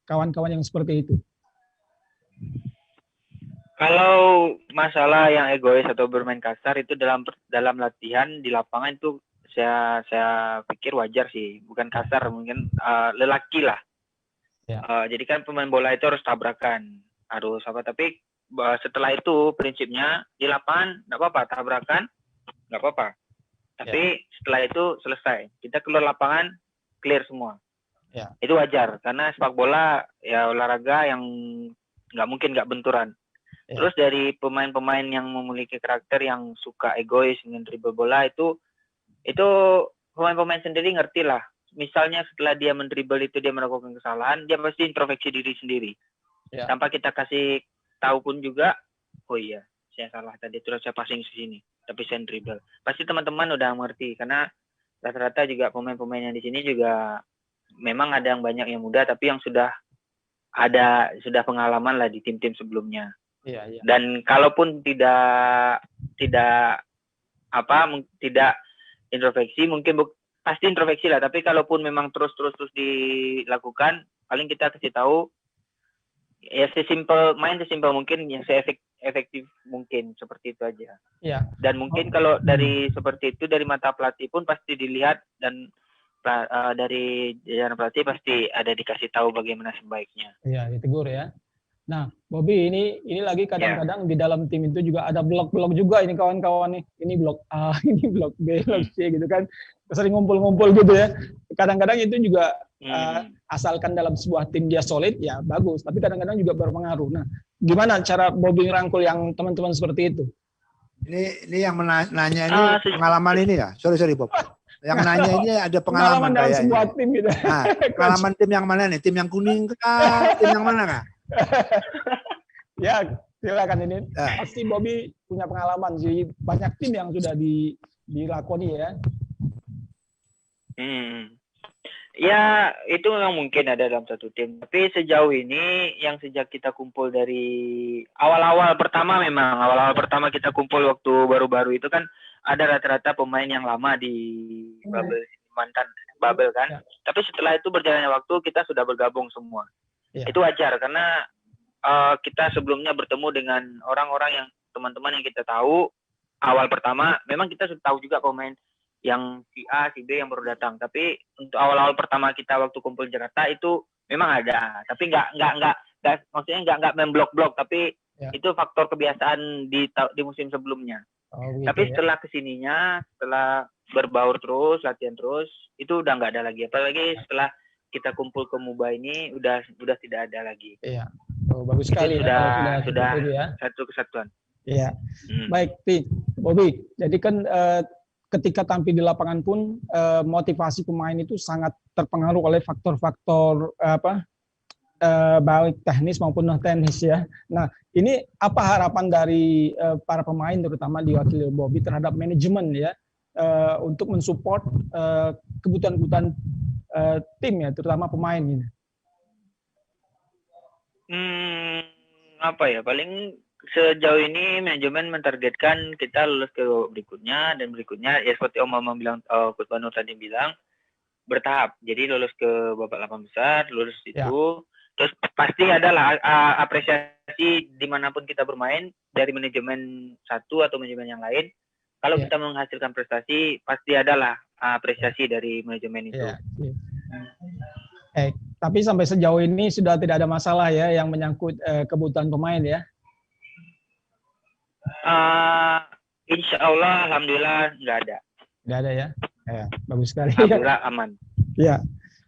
kawan-kawan yang seperti itu? Kalau masalah yang egois atau bermain kasar itu dalam latihan di lapangan itu saya pikir wajar sih, bukan kasar, mungkin lelaki lah. Ya. Jadi kan pemain bola itu harus tabrakan, harus apa, tapi setelah itu prinsipnya di lapangan nggak apa-apa, tabrakan nggak apa-apa, tapi setelah itu selesai, kita keluar lapangan clear semua. Itu wajar karena sepak bola ya olahraga yang nggak mungkin nggak benturan. Terus dari pemain-pemain yang memiliki karakter yang suka egois dengan dribble bola itu pemain-pemain sendiri ngerti lah. Misalnya setelah dia mendribble itu dia melakukan kesalahan, dia pasti introspeksi diri sendiri. Tanpa kita kasih tahu pun juga, oh iya, saya salah tadi, terus saya passing ke sini, tapi saya dribble. Pasti teman-teman udah mengerti karena rata-rata juga pemain-pemain yang di sini juga memang ada yang banyak yang muda, tapi yang sudah pengalaman lah di tim-tim sebelumnya. Dan kalaupun tidak introspeksi, mungkin pasti introspeksi lah, tapi kalaupun memang terus dilakukan, paling kita kasih tahu ya sesimpel mungkin, yang efektif mungkin, seperti itu aja. Dan mungkin kalau dari seperti itu dari mata pelatih pun pasti dilihat, dan dari jajaran pelatih pasti ada dikasih tahu bagaimana sebaiknya. Ditegur ya. Nah, Bobby, ini lagi kadang-kadang di dalam tim itu juga ada blok-blok juga ini kawan-kawan nih. Ini blok A, ini blok B, blok C gitu kan. Sering ngumpul-ngumpul gitu ya. Kadang-kadang itu juga asalkan dalam sebuah tim dia solid ya bagus, tapi kadang-kadang juga berpengaruh. Nah, gimana cara Bobby rangkul yang teman-teman seperti itu? Ini yang nanya ini pengalaman ini ya. Sorry Bob. Yang nanya ini ada pengalaman dalam kayaknya. sebuah tim gitu. Nah, pengalaman tim yang mana nih? Tim yang kuning kah? Tim yang mana kah? Ya, silakan ini. Pasti Bobby punya pengalaman sih, banyak tim yang sudah dilakoni ya. Ya, itu memang mungkin ada dalam satu tim. Tapi sejauh ini yang sejak kita kumpul dari awal-awal pertama kita kumpul waktu baru-baru itu kan ada rata-rata pemain yang lama di Babel, mantan Babel kan. Tapi setelah itu berjalannya waktu kita sudah bergabung semua. Itu wajar karena kita sebelumnya bertemu dengan orang-orang yang teman-teman yang kita tahu awal pertama, memang kita sudah tahu juga pemain yang si A, si B yang baru datang. Tapi untuk awal-awal pertama kita waktu kumpul Jakarta itu memang ada, tapi maksudnya nggak memblok-blok, tapi itu faktor kebiasaan di musim sebelumnya. Tapi setelah kesininya, setelah berbaur terus, latihan terus, itu udah nggak ada lagi. Apalagi setelah kita kumpul ke MUBA ini udah tidak ada lagi. Bagus sekali. Sudah satu kesatuan. Baik, Bobby. Jadi kan ketika tampil di lapangan pun motivasi pemain itu sangat terpengaruh oleh faktor-faktor baik teknis maupun non teknis ya. Nah, ini apa harapan dari para pemain terutama diwakili Bobby terhadap manajemen ya untuk mensupport kebutuhan-kebutuhan tim ya, terutama pemain ini? Paling sejauh ini manajemen mentargetkan kita lulus ke berikutnya, dan berikutnya ya seperti Om Mama bilang, Coach Banu tadi bilang, bertahap. Jadi lulus ke babak 8 besar, lulus itu. Terus pasti adalah apresiasi dimanapun kita bermain dari manajemen satu atau manajemen yang lain. Kalau kita menghasilkan prestasi, pasti adalah apresiasi dari manajemen itu. Tapi sampai sejauh ini sudah tidak ada masalah ya yang menyangkut kebutuhan pemain ya? Insya Allah, alhamdulillah nggak ada. Nggak ada ya? Bagus sekali. Alhamdulillah aman. Ya.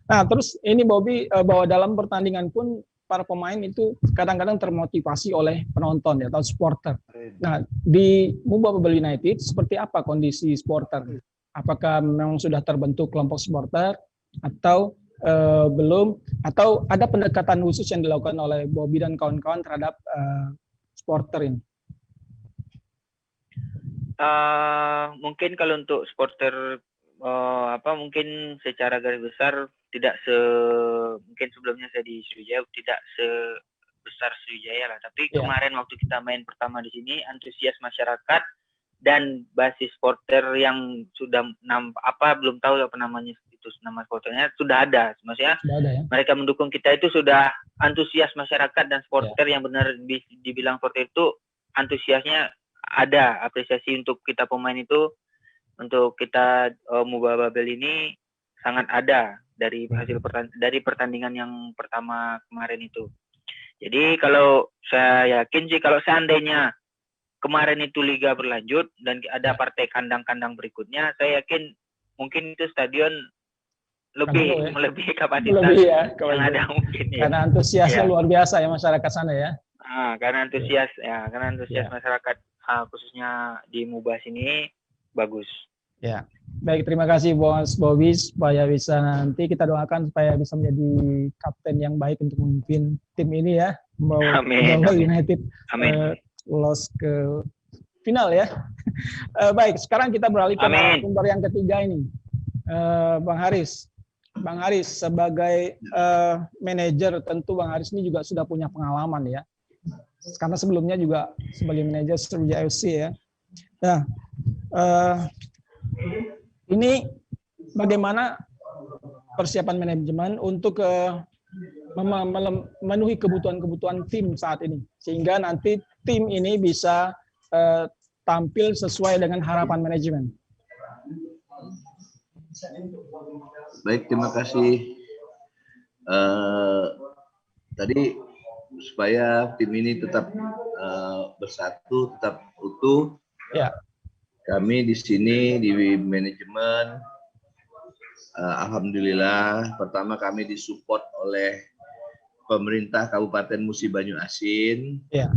Nah, terus ini Bobby bahwa dalam pertandingan pun para pemain itu kadang-kadang termotivasi oleh penonton ya, atau supporter. Nah, di MUBA Babel United seperti apa kondisi supporter? Apakah memang sudah terbentuk kelompok supporter atau belum? Atau ada pendekatan khusus yang dilakukan oleh Bobby dan kawan-kawan terhadap supporter ini? Mungkin kalau untuk supporter mungkin secara garis besar tidak mungkin sebelumnya saya di Sriwijaya tidak sebesar Sriwijaya lah, tapi kemarin waktu kita main pertama di sini, antusias masyarakat dan basis supporter yang sudah belum tahu apa namanya, itu nama supporternya sudah ada, maksudnya mereka mendukung kita itu sudah antusias masyarakat dan supporter yang benar dibilang supporter itu antusiasnya ada, apresiasi untuk kita pemain itu, untuk kita Muba Babel ini sangat ada dari hasil dari pertandingan yang pertama kemarin itu. Jadi kalau saya yakin sih kalau seandainya kemarin itu liga berlanjut dan ada partai kandang-kandang berikutnya, saya yakin mungkin itu stadion lebih melebihi kapasitas yang ada mungkin ya. Karena antusiasnya luar biasa ya masyarakat sana ya. Karena antusias masyarakat khususnya di Muba sini bagus. Ya. Baik, terima kasih Bos Bobi, supaya bisa nanti kita doakan supaya bisa menjadi kapten yang baik untuk memimpin tim ini ya, membawa United lolos ke final ya. Baik, sekarang kita beralih ke narasumber yang ketiga ini, Bang Haris. Bang Haris sebagai manajer, tentu Bang Haris ini juga sudah punya pengalaman ya, karena sebelumnya juga sebagai manajer Sriwijaya FC ya. Nah, ini bagaimana persiapan manajemen untuk memenuhi kebutuhan-kebutuhan tim saat ini, sehingga nanti tim ini bisa tampil sesuai dengan harapan manajemen. Baik, terima kasih. Tadi supaya tim ini tetap bersatu, tetap utuh. Ya. Kami di sini di manajemen, alhamdulillah, pertama kami disupport oleh pemerintah Kabupaten Musi Banyu Asin, ya.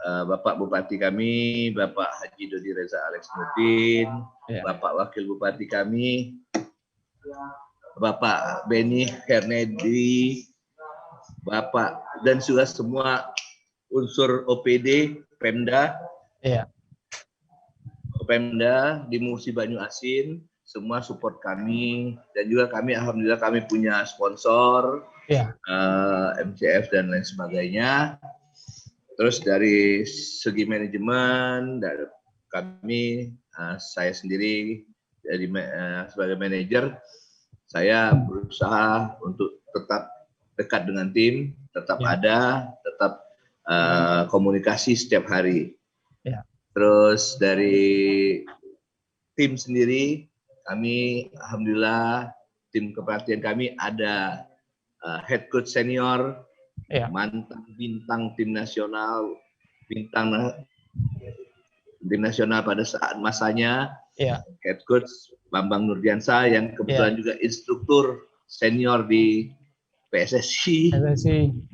Bapak Bupati kami, Bapak Haji Dodi Reza Alex Nurdin, ya. Bapak Wakil Bupati kami, Bapak Beni Hernedi, Bapak dan juga semua unsur OPD, Pemda. Ya. Pemda di Musi Banyu Asin semua support kami, dan juga kami alhamdulillah kami punya sponsor, ya. MCF dan lain sebagainya. Terus dari segi manajemen dari kami, saya sendiri dari sebagai manajer, saya berusaha untuk tetap dekat dengan tim, tetap ada, tetap komunikasi setiap hari. Ya. Terus dari tim sendiri, kami alhamdulillah tim kepelatihan kami ada head coach senior, ya. Mantan bintang tim nasional, bintang tim nasional pada saat masanya, ya. Head coach Bambang Nurdiansa yang kebetulan juga instruktur senior di PSSI.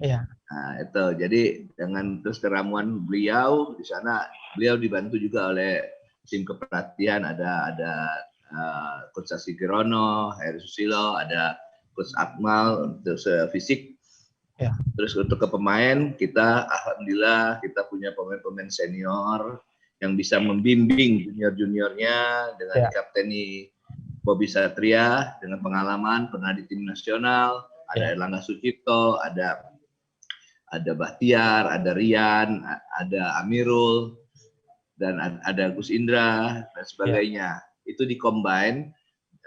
Ya. Nah, itu jadi dengan terus keramuan beliau di sana, beliau dibantu juga oleh tim kepelatihan, ada Coach Sasi Girono, Heri Susilo, ada Coach Akmal untuk fisik. Ya. Terus untuk ke pemain, kita alhamdulillah kita punya pemain-pemain senior yang bisa membimbing junior-juniornya dengan kapteni Bobi Satria dengan pengalaman pernah di tim nasional, ada Erlangga Sucipto, ada Bahtiar, ada Rian, ada Amirul, dan ada Gus Indra dan sebagainya. Itu dikombine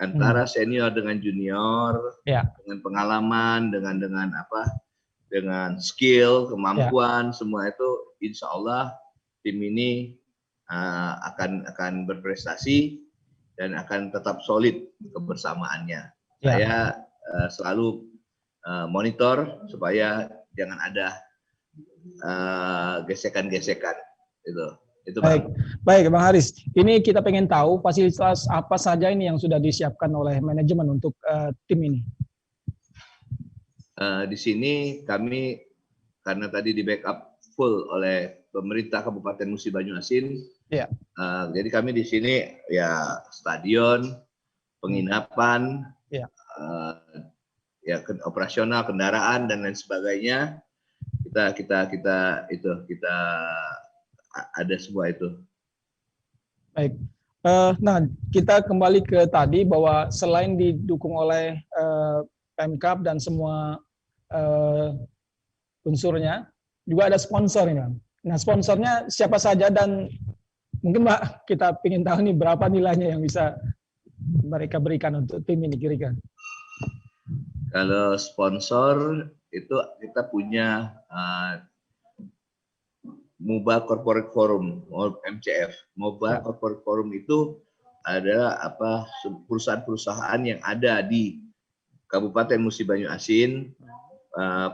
antara senior dengan junior, dengan pengalaman, dengan skill, kemampuan, semua itu insya Allah tim ini akan berprestasi dan akan tetap solid kebersamaannya. Saya selalu monitor supaya jangan ada gesekan-gesekan. Itu Baik, Bang Haris. Ini kita pengen tahu fasilitas apa saja ini yang sudah disiapkan oleh manajemen untuk tim ini. Di sini kami karena tadi di backup full oleh pemerintah Kabupaten Musi Banyu Asin. Ya. Jadi kami di sini ya stadion, penginapan, operasional kendaraan dan lain sebagainya. Kita ada semua itu. Baik. Nah, kita kembali ke tadi bahwa selain didukung oleh Pemkab dan semua unsurnya, juga ada sponsor ini, Bang. Nah, sponsornya siapa saja dan mungkin Mbak kita ingin tahu nih berapa nilainya yang bisa mereka berikan untuk tim ini kira-kira. Kalau sponsor itu kita kita punya MOBA Corporate Forum, MCF. MOBA Corporate Forum itu adalah perusahaan-perusahaan yang ada di Kabupaten Musi Banyu Asin.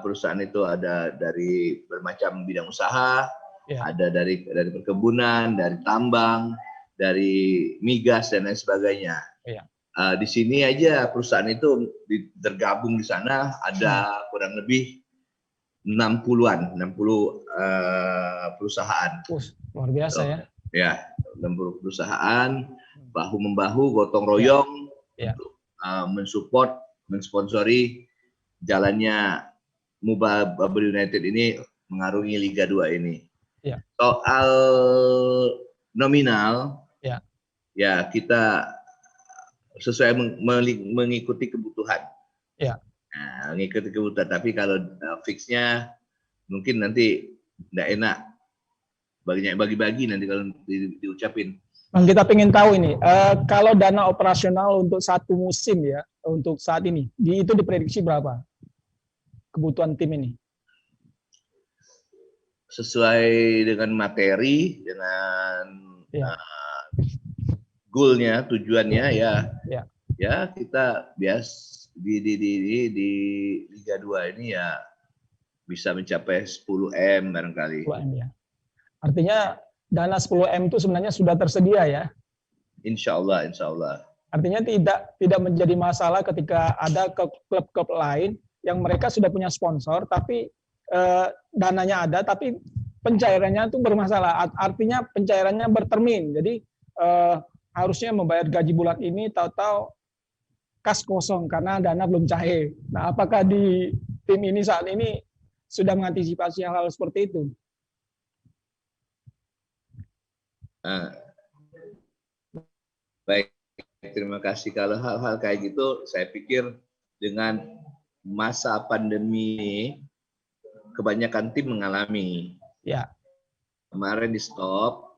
Perusahaan itu ada dari bermacam bidang usaha, ada dari perkebunan, dari tambang, dari migas dan lain sebagainya. Di sini aja perusahaan itu tergabung di sana ada kurang lebih 60 perusahaan. Luar biasa ya. Ya, 60 perusahaan bahu membahu, gotong royong untuk mensupport, mensponsori jalannya MOBA Bubble United ini mengarungi Liga 2 ini. Soal nominal, ya kita sesuai mengikuti kebutuhan. Nah, mengikuti kebutuhan. Tapi kalau fixnya mungkin nanti tidak enak bagi-bagi nanti kalau diucapin. Bang, kita ingin tahu ini, kalau dana operasional untuk satu musim ya, untuk saat ini, itu diprediksi berapa kebutuhan tim ini? Sesuai dengan materi, dengan goalnya, tujuannya ya kita di Liga 2 ini ya bisa mencapai 10 M barangkali. 10 M ya. Artinya dana 10 M itu sebenarnya sudah tersedia ya? Insya Allah, insya Allah. Artinya tidak menjadi masalah ketika ada klub-klub lain yang mereka sudah punya sponsor, tapi dananya ada, tapi pencairannya itu bermasalah. Artinya pencairannya bertermin. Jadi harusnya membayar gaji bulan ini, tahu-tahu kas kosong karena dana belum cair. Nah, apakah di tim ini saat ini sudah mengantisipasi hal-hal seperti itu? Baik, terima kasih. Kalau hal-hal kayak gitu, saya pikir dengan masa pandemi ini, kebanyakan tim mengalami. Kemarin di stop,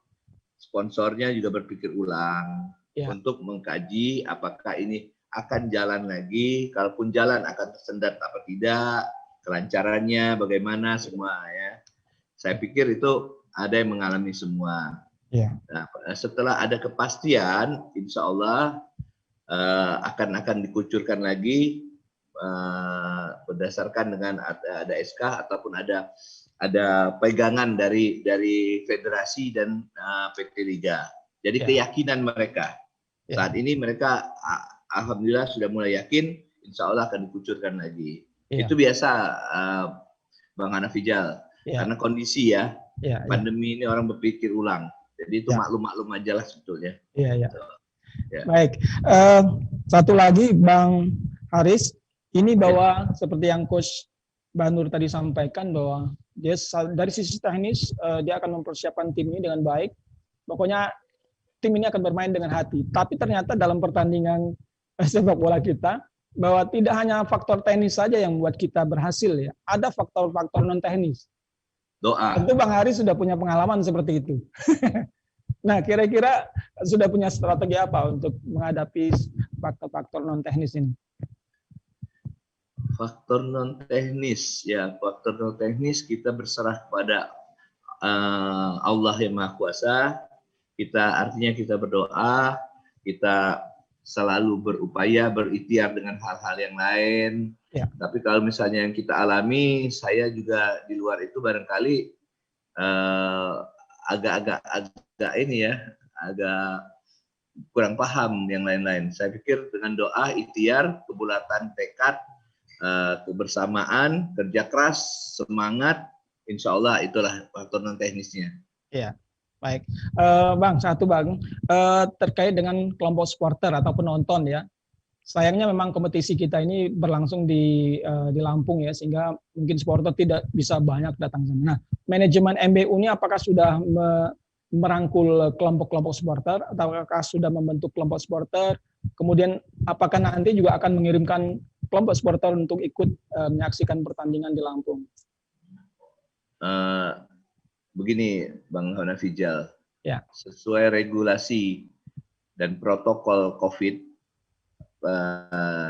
sponsornya juga berpikir ulang untuk mengkaji apakah ini akan jalan lagi, kalaupun jalan akan tersendat apa tidak, kelancarannya bagaimana semua ya. Saya pikir itu ada yang mengalami semua. Nah, setelah ada kepastian, insya Allah akan dikucurkan lagi berdasarkan dengan ada SK ataupun ada pegangan dari federasi dan PT Liga. Jadi keyakinan mereka saat ini mereka alhamdulillah sudah mulai yakin, insya Allah akan dikucurkan lagi. Itu biasa, Bang Hanafijal, karena kondisi pandemi ini orang berpikir ulang. Jadi itu maklum-maklum aja lah sebetulnya. Baik, satu lagi Bang Haris, ini bahwa seperti yang Coach Banur tadi sampaikan bahwa dia dari sisi teknis dia akan mempersiapkan tim ini dengan baik. Pokoknya tim ini akan bermain dengan hati. Tapi ternyata dalam pertandingan sepak bola kita bahwa tidak hanya faktor teknis saja yang membuat kita berhasil ya. Ada faktor-faktor non teknis. Doa. Tentu Bang Haris sudah punya pengalaman seperti itu. Nah, kira-kira sudah punya strategi apa untuk menghadapi faktor-faktor non teknis ini? Faktor non teknis ya, faktor non teknis kita berserah kepada Allah yang Maha Kuasa. Artinya kita berdoa, kita selalu berupaya berikhtiar dengan hal-hal yang lain. Tapi kalau misalnya yang kita alami, saya juga di luar itu barangkali agak ini ya, agak kurang paham yang lain-lain. Saya pikir dengan doa, ikhtiar, kebulatan tekad, kebersamaan, kerja keras, semangat, insya Allah itulah faktor non teknisnya. Baik, Bang, terkait dengan kelompok supporter atau penonton ya. Sayangnya memang kompetisi kita ini berlangsung di Lampung ya, sehingga mungkin supporter tidak bisa banyak datang sana. Nah, manajemen MBU ini apakah sudah merangkul kelompok-kelompok supporter, ataukah sudah membentuk kelompok supporter? Kemudian apakah nanti juga akan mengirimkan kelompok supporter untuk ikut menyaksikan pertandingan di Lampung? Begini, Bang Hanafijal, sesuai regulasi dan protokol COVID,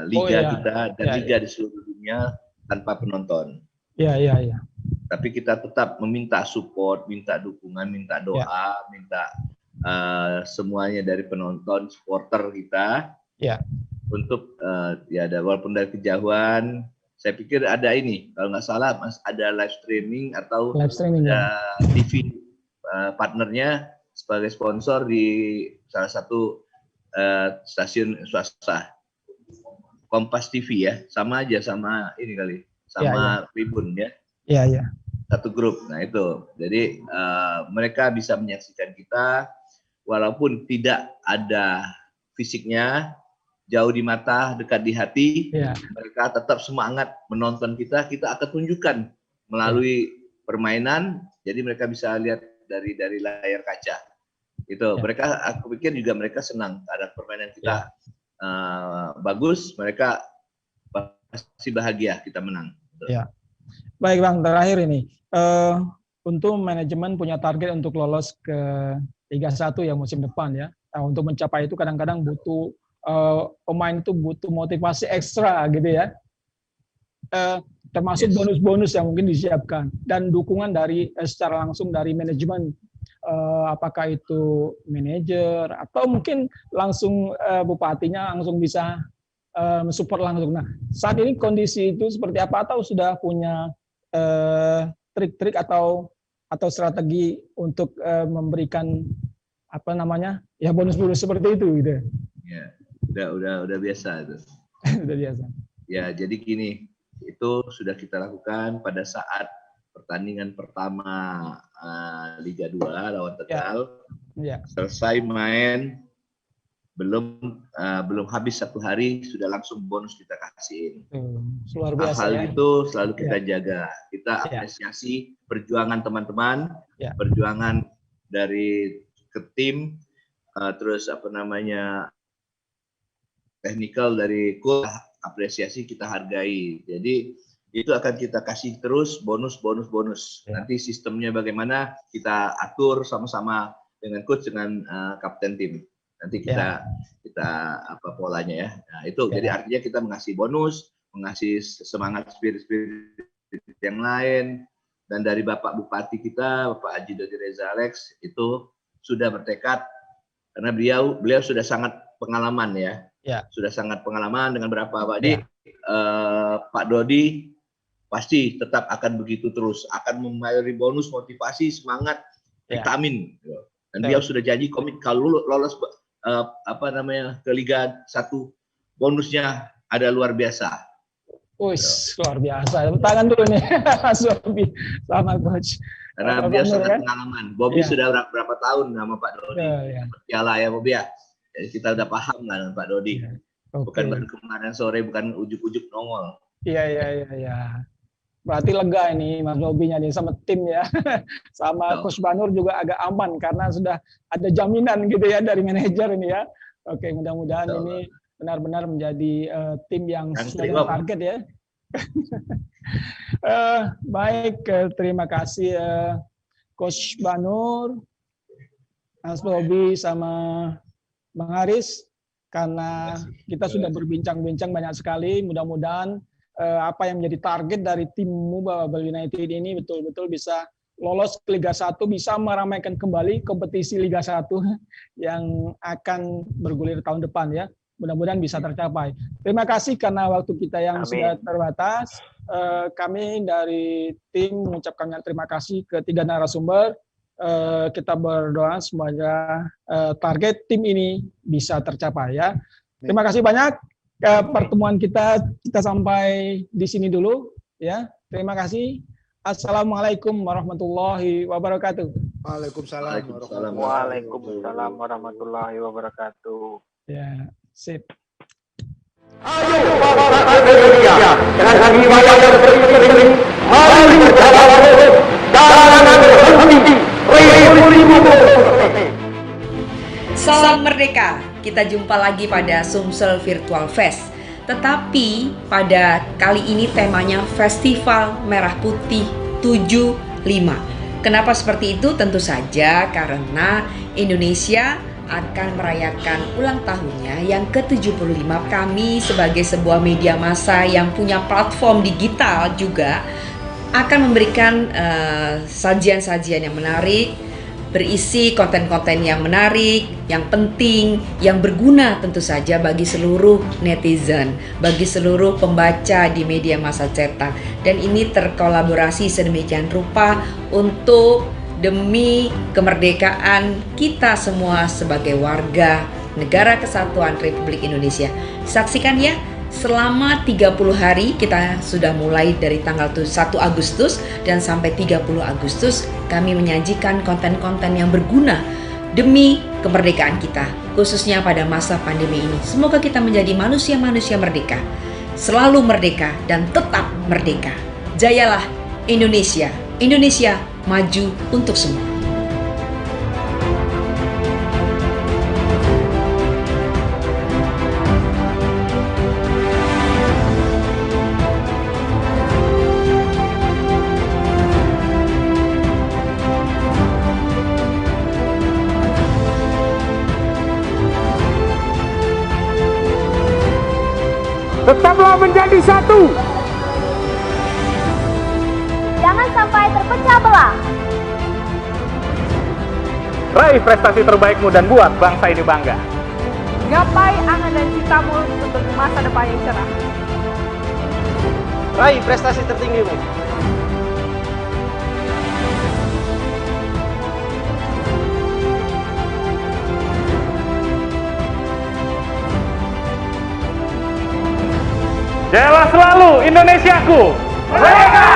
liga kita dan liga di seluruh dunia tanpa penonton. Iya. Tapi kita tetap meminta support, minta dukungan, minta doa, minta semuanya dari penonton, supporter kita. Untuk walaupun dari kejauhan, saya pikir ada ini, kalau nggak salah ada live streaming atau ada TV partnernya sebagai sponsor di salah satu stasiun swasta, Kompas TV ya, sama aja sama ini kali, sama Tribun ya. Iya. Satu grup. Nah itu, jadi mereka bisa menyaksikan kita walaupun tidak ada fisiknya, jauh di mata, dekat di hati, mereka tetap semangat menonton kita. Kita akan tunjukkan melalui permainan, jadi mereka bisa lihat dari layar kaca. Itu mereka, aku pikir juga mereka senang ada permainan kita bagus, mereka pasti bahagia kita menang. Ya. Baik Bang, terakhir ini, untuk manajemen punya target untuk lolos ke Liga 1 ya musim depan ya. Nah, untuk mencapai itu kadang-kadang butuh pemain itu butuh motivasi ekstra gitu ya, termasuk bonus-bonus yang mungkin disiapkan dan dukungan dari secara langsung dari manajemen, apakah itu manajer atau mungkin langsung bupatinya langsung bisa mensupport langsung. Nah saat ini kondisi itu seperti apa, atau sudah punya trik-trik atau strategi untuk memberikan apa namanya ya bonus-bonus seperti itu gitu? Ya. Udah biasa itu. Udah biasa. Ya, jadi gini, itu sudah kita lakukan pada saat pertandingan pertama Liga 2 lawan Tegal. Selesai main, belum habis 1 hari sudah langsung bonus kita kasihin. Luar biasa. Hal itu selalu kita jaga. Kita apresiasi perjuangan teman-teman, perjuangan dari ke tim, terus apa namanya technical dari coach, apresiasi kita hargai. Jadi itu akan kita kasih terus bonus. Nanti sistemnya bagaimana kita atur sama-sama dengan coach, dengan kapten tim. Nanti kita apa polanya ya. Nah, itu jadi artinya kita mengasih bonus, mengasih semangat spirit yang lain. Dan dari Bapak Bupati kita, Bapak Haji Dodi Reza Alex, itu sudah bertekad karena beliau sudah sangat pengalaman ya. Sudah sangat pengalaman dengan berapa Pak Di, Pak Dodi pasti tetap akan begitu terus, akan memberi bonus, motivasi, semangat, vitamin. Dan beliau sudah janji komit kalau lolos ke Liga 1, bonusnya ada luar biasa. Luar biasa. Tangan dulu nih, Sobi sama coach. Karena beliau sangat pengalaman. Bobby sudah berapa tahun sama Pak Dodi. Piala ya Bobby ya. Jadi kita udah paham lah dengan Pak Dodi. Bukan baru kemarin sore, bukan ujuk-ujuk nongol. Iya. Berarti lega ini Mas Bobi-nya nih sama tim ya. Sama Coach Banur juga agak aman karena sudah ada jaminan gitu ya dari manajer ini ya. Oke, mudah-mudahan ini benar-benar menjadi tim yang sesuai dengan target ya. Baik, terima kasih Coach Banur, Mas Bobi sama Bang Haris, karena kita sudah berbincang-bincang banyak sekali. Mudah-mudahan apa yang menjadi target dari tim MUBA Bali United ini betul-betul bisa lolos ke Liga 1, bisa meramaikan kembali kompetisi Liga 1 yang akan bergulir tahun depan ya. Mudah-mudahan bisa tercapai. Terima kasih karena waktu kita yang sudah terbatas. Kami dari tim mengucapkan terima kasih ke 3 narasumber. Kita berdoa semoga target tim ini bisa tercapai ya. Terima kasih banyak. Pertemuan kita sampai di sini dulu ya. Terima kasih. Assalamualaikum warahmatullahi wabarakatuh. Waalaikumsalam warahmatullahi wabarakatuh. Ya, sip. Ayo para Indonesia, jangan riwayat berseri-seri, mari berjalan terus, jangan berhenti, revolusimu selesai. Salam Merdeka, kita jumpa lagi pada Sumsel Virtual Fest. Tetapi pada kali ini temanya Festival Merah Putih 75. Kenapa seperti itu? Tentu saja karena Indonesia akan merayakan ulang tahunnya yang ke-75. Kami sebagai sebuah media massa yang punya platform digital juga akan memberikan sajian-sajian yang menarik, berisi konten-konten yang menarik, yang penting, yang berguna tentu saja bagi seluruh netizen, bagi seluruh pembaca di media massa cetak. Dan ini terkolaborasi sedemikian rupa untuk demi kemerdekaan kita semua sebagai warga Negara Kesatuan Republik Indonesia. Saksikan ya, selama 30 hari kita sudah mulai dari tanggal 1 Agustus dan sampai 30 Agustus kami menyajikan konten-konten yang berguna demi kemerdekaan kita, khususnya pada masa pandemi ini. Semoga kita menjadi manusia-manusia merdeka, selalu merdeka dan tetap merdeka. Jayalah Indonesia, Indonesia maju untuk semua. Tetaplah menjadi satu. Jangan sampai terpecah belah. Raih prestasi terbaikmu dan buat bangsa ini bangga. Gapai angan dan citamu untuk masa depan yang cerah. Raih prestasi tertinggimu. Jayalah selalu Indonesiaku. Merdeka!